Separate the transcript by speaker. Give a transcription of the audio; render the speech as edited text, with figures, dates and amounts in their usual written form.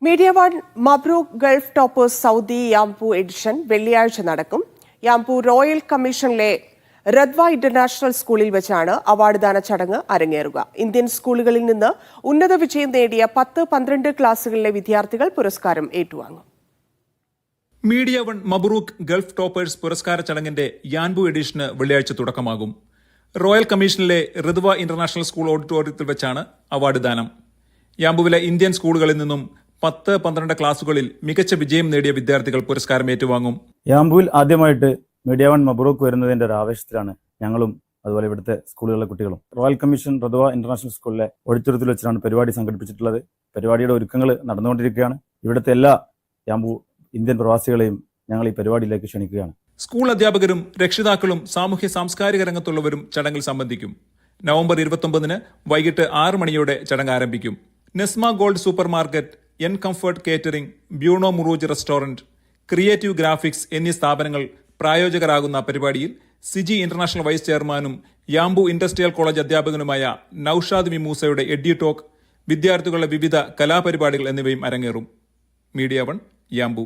Speaker 1: Media one മബ്രൂക്ക് Gulf toppers Saudi യാംപു edition വെള്ളിയാഴ്ച നടക്കും. യാംപു royal കമ്മീഷനിലെ റദ്വ international സ്കൂളിൽ വെച്ചാണ് അവാർഡ് ദാന ചടങ്ങ് അരങ്ങേറുക. ഇന്ത്യൻ സ്കൂളുകളിൽ നിന്ന് ഉന്നത വിജയം നേടിയ 10-12 ക്ലാസുകളിലെ വിദ്യാർത്ഥികൾ പുരസ്കാരം ഏറ്റുവാങ്ങും.
Speaker 2: മീഡിയ വൺ മബ്രൂക്ക് ഗൾഫ് ടോപ്പേഴ്സ് പുരസ്കാര ചടങ്ങിന്റെ യാംപു എഡിഷന് വെള്ളിയാഴ്ച തുടക്കമാകും. റോയൽ കമ്മീഷനിലെ റദ്വ ഇന്റർനാഷണൽ സ്കൂൾ ഓഡിറ്റോറിയത്തിൽ വെച്ചാണ് അവാർഡ് ദാനം. യാംപുവിലെ ഇന്ത്യൻ സ്കൂളുകളിൽ നിന്നും 10-12 ക്ലാസുകളിൽ മികച്ച വിജയം നേടിയ വിദ്യാർത്ഥികൾ പുരസ്കാരം ഏറ്റുവാങ്ങും.
Speaker 3: യാംപുവിൽ ആദ്യമായിട്ട് മീഡിയ വൺ മബ്രൂക്ക് വരുന്നതിന്റെ ഒരു ആവേശത്തിലാണ് ഞങ്ങളും അതുപോലെ ഇവിടുത്തെ സ്കൂളുകളിലെ കുട്ടികളും. റോയൽ കമ്മീഷൻ റദ്വ ഇന്റർനാഷണൽ സ്കൂളിലെ ഓഡിറ്റോറിയത്തിൽ വെച്ചാണ് പരിപാടി സംഘടിപ്പിച്ചിട്ടുള്ളത്. പരിപാടിയുടെ ഒരുക്കങ്ങൾ നടന്നുകൊണ്ടിരിക്കുകയാണ്. ഇവിടുത്തെ എല്ലാ യാംപു ഇന്ത്യൻ പ്രവാസികളെയും ഞങ്ങൾ ഈ പരിപാടിയിലേക്ക് ക്ഷണിക്കുകയാണ്.
Speaker 2: സ്കൂൾ അധ്യാപകരും രക്ഷിതാക്കളും സാമൂഹ്യ സാംസ്കാരിക രംഗത്തുള്ളവരും ചടങ്ങിൽ സംബന്ധിക്കും. നവംബർ 29 വൈകിട്ട് 6 മണിയോടെ ചടങ്ങ് ആരംഭിക്കും. Nesma gold super market, N comfort catering, Bueno Murooj restaurant, creative graphics എന്നീ സ്ഥാപനങ്ങൾ പ്രായോജകരാകുന്ന പരിപാടിയിൽ സിജി ഇന്റർനാഷണൽ വൈസ് ചെയർമാനും യാംപു ഇൻഡസ്ട്രിയൽ കോളേജ് അധ്യാപകനുമായ നൌഷാദ് മിമൂസയുടെ എഡ്യു ടോക്ക്, വിദ്യാർത്ഥികളുടെ വിവിധ കലാപരിപാടികൾ എന്നിവയും അരങ്ങേറും. Media one യാംപു.